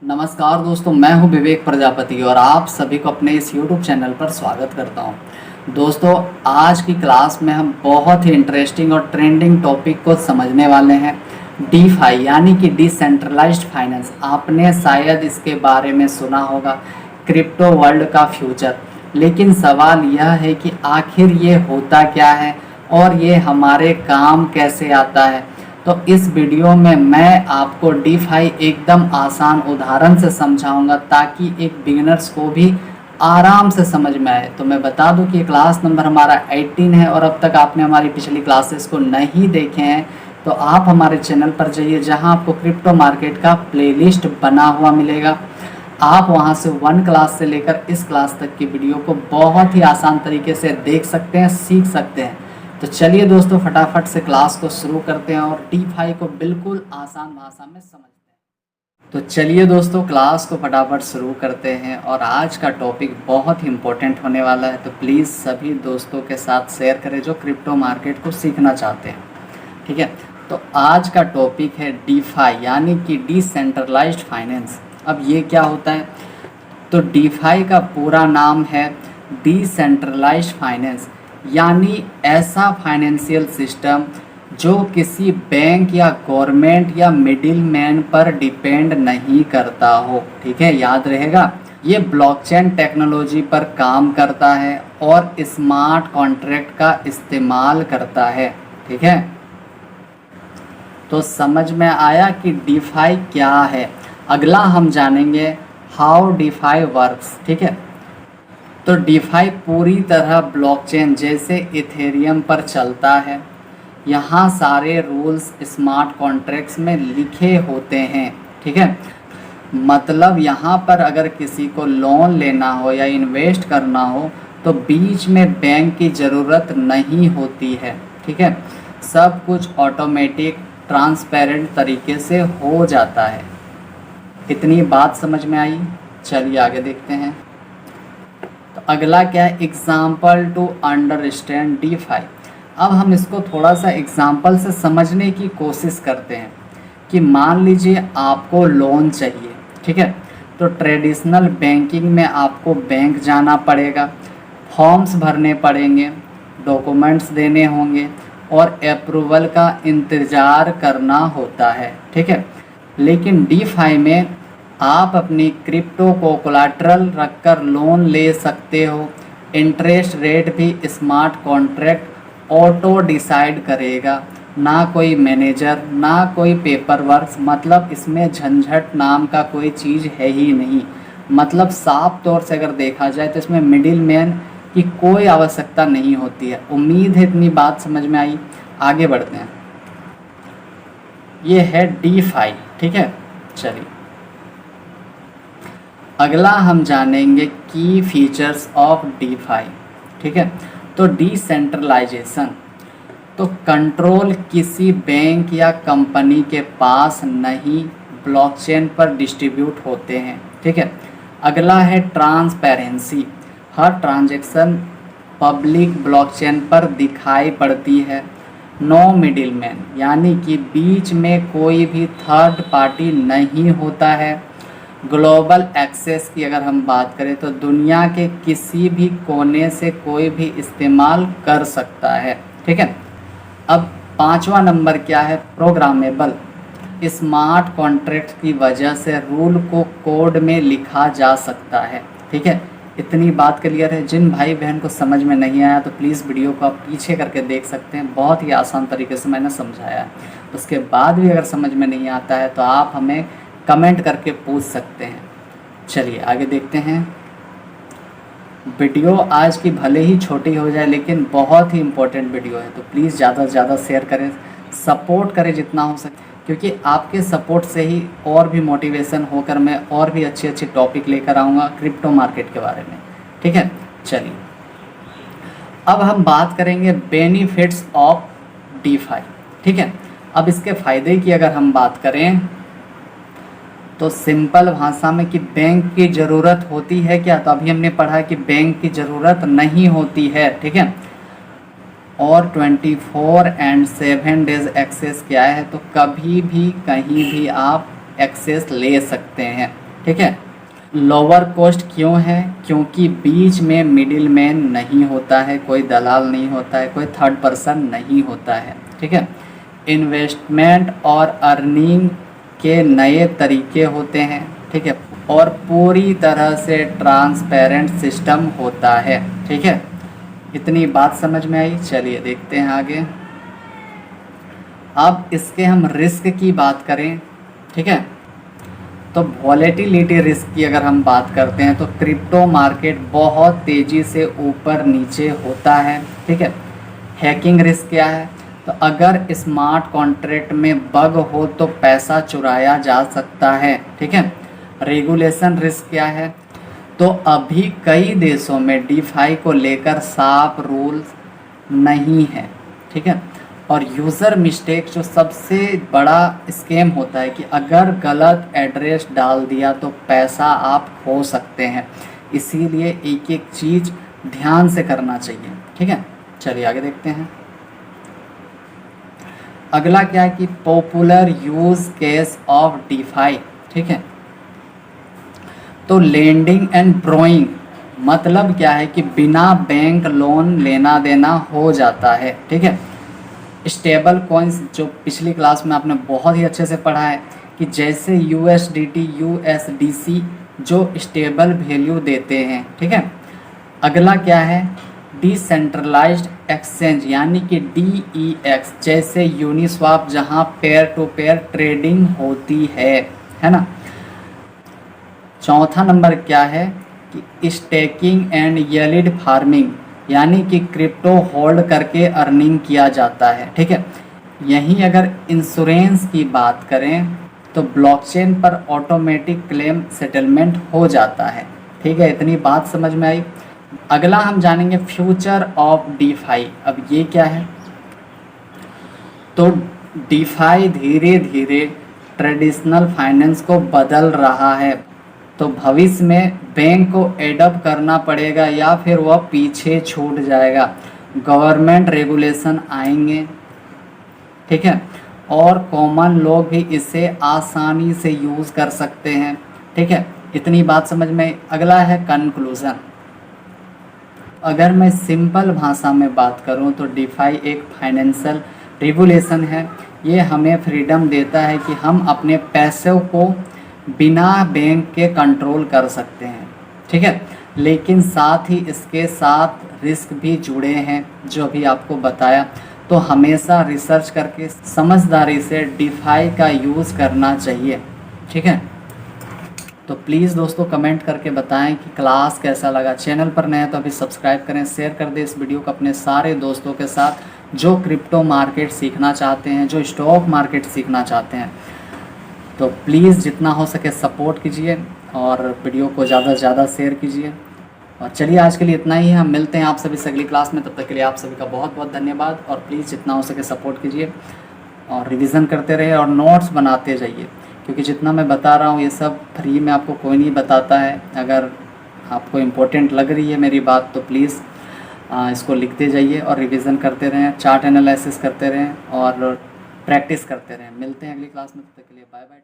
नमस्कार दोस्तों, मैं हूं विवेक प्रजापति और आप सभी को अपने इस YouTube चैनल पर स्वागत करता हूं। दोस्तों, आज की क्लास में हम बहुत ही इंटरेस्टिंग और ट्रेंडिंग टॉपिक को समझने वाले हैं। डीफाई यानी कि डिसेंट्रलाइज्ड फाइनेंस। आपने शायद इसके बारे में सुना होगा, क्रिप्टो वर्ल्ड का फ्यूचर। लेकिन सवाल यह है कि आखिर ये होता क्या है और ये हमारे काम कैसे आता है। तो इस वीडियो में मैं आपको डीफाई एकदम आसान उदाहरण से समझाऊंगा ताकि एक बिगिनर्स को भी आराम से समझ में आए। तो मैं बता दूं कि क्लास नंबर हमारा 18 है और अब तक आपने हमारी पिछली क्लासेस को नहीं देखे हैं तो आप हमारे चैनल पर जाइए, जहां आपको क्रिप्टो मार्केट का प्लेलिस्ट बना हुआ मिलेगा। आप वहां से 1 क्लास से लेकर इस क्लास तक की वीडियो को बहुत ही आसान तरीके से देख सकते हैं, सीख सकते हैं। तो चलिए दोस्तों, फटाफट से क्लास को शुरू करते हैं और डीफाई को बिल्कुल आसान भाषा में समझते हैं। तो चलिए दोस्तों, क्लास को फटाफट शुरू करते हैं और आज का टॉपिक बहुत ही इम्पोर्टेंट होने वाला है। तो प्लीज़ सभी दोस्तों के साथ शेयर करें जो क्रिप्टो मार्केट को सीखना चाहते हैं। ठीक है, तो आज का टॉपिक है डीफाई यानी कि डिसेंट्रलाइज्ड फाइनेंस। अब ये क्या होता है? तो डीफाई का पूरा नाम है डिसेंट्रलाइज्ड फाइनेंस, यानी ऐसा फाइनेंशियल सिस्टम जो किसी बैंक या गवर्नमेंट या मिडिल मैन पर डिपेंड नहीं करता हो। ठीक है, याद रहेगा। ये ब्लॉकचेन टेक्नोलॉजी पर काम करता है और स्मार्ट कॉन्ट्रैक्ट का इस्तेमाल करता है। ठीक है, तो समझ में आया कि डीफाई क्या है। अगला हम जानेंगे हाउ डीफाई वर्क्स। ठीक है, तो डीफाई पूरी तरह ब्लॉकचेन जैसे इथेरियम पर चलता है। यहाँ सारे रूल्स स्मार्ट कॉन्ट्रैक्ट्स में लिखे होते हैं। ठीक है, मतलब यहाँ पर अगर किसी को लोन लेना हो या इन्वेस्ट करना हो तो बीच में बैंक की ज़रूरत नहीं होती है। ठीक है, सब कुछ ऑटोमेटिक ट्रांसपेरेंट तरीके से हो जाता है। इतनी बात समझ में आई? चलिए आगे देखते हैं। तो अगला क्या है? एग्जाम्पल टू अंडरस्टैंड डीफाई। अब हम इसको थोड़ा सा एग्जाम्पल से समझने की कोशिश करते हैं कि मान लीजिए आपको लोन चाहिए। ठीक है, तो ट्रेडिशनल बैंकिंग में आपको बैंक जाना पड़ेगा, फॉर्म्स भरने पड़ेंगे, डॉक्यूमेंट्स देने होंगे और अप्रूवल का इंतज़ार करना होता है। ठीक है, लेकिन डीफाई में आप अपनी क्रिप्टो को कोलाटरल रखकर लोन ले सकते हो। इंटरेस्ट रेट भी स्मार्ट कॉन्ट्रैक्ट ऑटो डिसाइड करेगा, ना कोई मैनेजर ना कोई पेपर वर्क। मतलब इसमें झंझट नाम का कोई चीज़ है ही नहीं। मतलब साफ तौर से अगर देखा जाए तो इसमें मिडिल मैन की कोई आवश्यकता नहीं होती है। उम्मीद है इतनी बात समझ में आई। आगे बढ़ते हैं। ये है डीफाई। ठीक है, चलिए अगला हम जानेंगे की फीचर्स ऑफ डीफाई। ठीक है, तो डिसेंट्रलाइजेशन, तो कंट्रोल किसी बैंक या कंपनी के पास नहीं, ब्लॉकचेन पर डिस्ट्रीब्यूट होते हैं। ठीक है, अगला है ट्रांसपेरेंसी, हर ट्रांजैक्शन पब्लिक ब्लॉकचेन पर दिखाई पड़ती है। नो मिडिलमैन, यानी कि बीच में कोई भी थर्ड पार्टी नहीं होता है। ग्लोबल एक्सेस की अगर हम बात करें तो दुनिया के किसी भी कोने से कोई भी इस्तेमाल कर सकता है। ठीक है, अब 5वां नंबर क्या है? प्रोग्रामेबल, स्मार्ट कॉन्ट्रैक्ट की वजह से रूल को कोड में लिखा जा सकता है। ठीक है, इतनी बात क्लियर है। जिन भाई बहन को समझ में नहीं आया तो प्लीज़ वीडियो को आप पीछे करके देख सकते हैं, बहुत ही आसान तरीके से मैंने समझाया है। उसके बाद भी अगर समझ में नहीं आता है तो आप हमें कमेंट करके पूछ सकते हैं। चलिए आगे देखते हैं। वीडियो आज की भले ही छोटी हो जाए लेकिन बहुत ही इम्पोर्टेंट वीडियो है, तो प्लीज़ ज़्यादा से ज़्यादा शेयर करें, सपोर्ट करें जितना हो सके, क्योंकि आपके सपोर्ट से ही और भी मोटिवेशन होकर मैं और भी अच्छे अच्छे टॉपिक लेकर आऊँगा क्रिप्टो मार्केट के बारे में। ठीक है, चलिए अब हम बात करेंगे बेनिफिट्स ऑफ डीफाई। ठीक है, अब इसके फ़ायदे की अगर हम बात करें तो सिंपल भाषा में कि बैंक की ज़रूरत होती है क्या? तो अभी हमने पढ़ा कि बैंक की ज़रूरत नहीं होती है। ठीक है, और 24/7 डेज एक्सेस क्या है? तो कभी भी कहीं भी आप एक्सेस ले सकते हैं। ठीक है। लोअर कॉस्ट क्यों है? क्योंकि बीच में मिडिल मैन नहीं होता है, कोई दलाल नहीं होता है, कोई थर्ड पर्सन नहीं होता है, ठीक है। इन्वेस्टमेंट और अर्निंग के नए तरीके होते हैं, ठीक है, और पूरी तरह से ट्रांसपेरेंट सिस्टम होता है, ठीक है। इतनी बात समझ में आई? चलिए देखते हैं आगे। अब इसके हम रिस्क की बात करें, ठीक है, तो वॉलेटिलिटी रिस्क की अगर हम बात करते हैं तो क्रिप्टो मार्केट बहुत तेज़ी से ऊपर नीचे होता है, ठीक है। हैकिंग रिस्क क्या है? तो अगर स्मार्ट कॉन्ट्रैक्ट में बग हो तो पैसा चुराया जा सकता है, ठीक है। रेगुलेशन रिस्क क्या है? तो अभी कई देशों में डीफाई को लेकर साफ रूल्स नहीं है, ठीक है। और यूज़र मिस्टेक जो सबसे बड़ा स्कैम होता है कि अगर गलत एड्रेस डाल दिया तो पैसा आप खो सकते हैं, इसीलिए एक एक चीज़ ध्यान से करना चाहिए, ठीक है। चलिए आगे देखते हैं। अगला क्या है कि popular use case of DeFi, ठीक है। तो लेंडिंग एंड ब्रोइंग मतलब क्या है कि बिना बैंक लोन लेना देना हो जाता है, ठीक है। स्टेबल कॉइन्स जो पिछली क्लास में आपने बहुत ही अच्छे से पढ़ा है कि जैसे USDT USDC जो स्टेबल वैल्यू देते हैं, ठीक है। अगला क्या है? डिसेंट्रलाइज्ड एक्सचेंज यानी कि DEX जैसे यूनिस्वाप जहां पेयर टू पेयर ट्रेडिंग होती है ना। चौथा नंबर क्या है कि स्टेकिंग एंड यील्ड फार्मिंग यानी कि क्रिप्टो होल्ड करके अर्निंग किया जाता है, ठीक है। यहीं अगर इंश्योरेंस की बात करें तो ब्लॉकचेन पर ऑटोमेटिक क्लेम सेटलमेंट हो जाता है, ठीक है। इतनी बात समझ में आई? अगला हम जानेंगे फ्यूचर ऑफ डीफाई। अब ये क्या है? तो डीफाई धीरे धीरे ट्रेडिशनल फाइनेंस को बदल रहा है, तो भविष्य में बैंक को एडप्ट करना पड़ेगा या फिर वह पीछे छूट जाएगा। गवर्नमेंट रेगुलेशन आएंगे, ठीक है, और कॉमन लोग भी इसे आसानी से यूज़ कर सकते हैं, ठीक है। इतनी बात समझ में। अगला है कंक्लूज़न। अगर मैं सिंपल भाषा में बात करूं तो डीफाई एक फाइनेंशियल रेगुलेशन है। ये हमें फ्रीडम देता है कि हम अपने पैसों को बिना बैंक के कंट्रोल कर सकते हैं, ठीक है। लेकिन साथ ही इसके साथ रिस्क भी जुड़े हैं जो अभी आपको बताया। तो हमेशा रिसर्च करके समझदारी से डीफाई का यूज़ करना चाहिए, ठीक है। तो प्लीज़ दोस्तों कमेंट करके बताएं कि क्लास कैसा लगा। चैनल पर नए हैं तो अभी सब्सक्राइब करें, शेयर कर दें इस वीडियो को अपने सारे दोस्तों के साथ जो क्रिप्टो मार्केट सीखना चाहते हैं, जो स्टॉक मार्केट सीखना चाहते हैं। तो प्लीज़ जितना हो सके सपोर्ट कीजिए और वीडियो को ज़्यादा से ज़्यादा शेयर कीजिए। और चलिए आज के लिए इतना ही है। हम मिलते हैं आप सभी से अगली क्लास में। तब तक के लिए आप सभी का बहुत बहुत धन्यवाद। और प्लीज़ जितना हो सके सपोर्ट कीजिए और रिवीजन करते रहिए और नोट्स बनाते जाइए, क्योंकि जितना मैं बता रहा हूँ ये सब फ्री में आपको कोई नहीं बताता है। अगर आपको इम्पोर्टेंट लग रही है मेरी बात तो प्लीज़ इसको लिखते जाइए और रिवीजन करते रहें, चार्ट एनालिसिस करते रहें और प्रैक्टिस करते रहें। मिलते हैं अगली क्लास में। तब तक के लिए बाय बाय।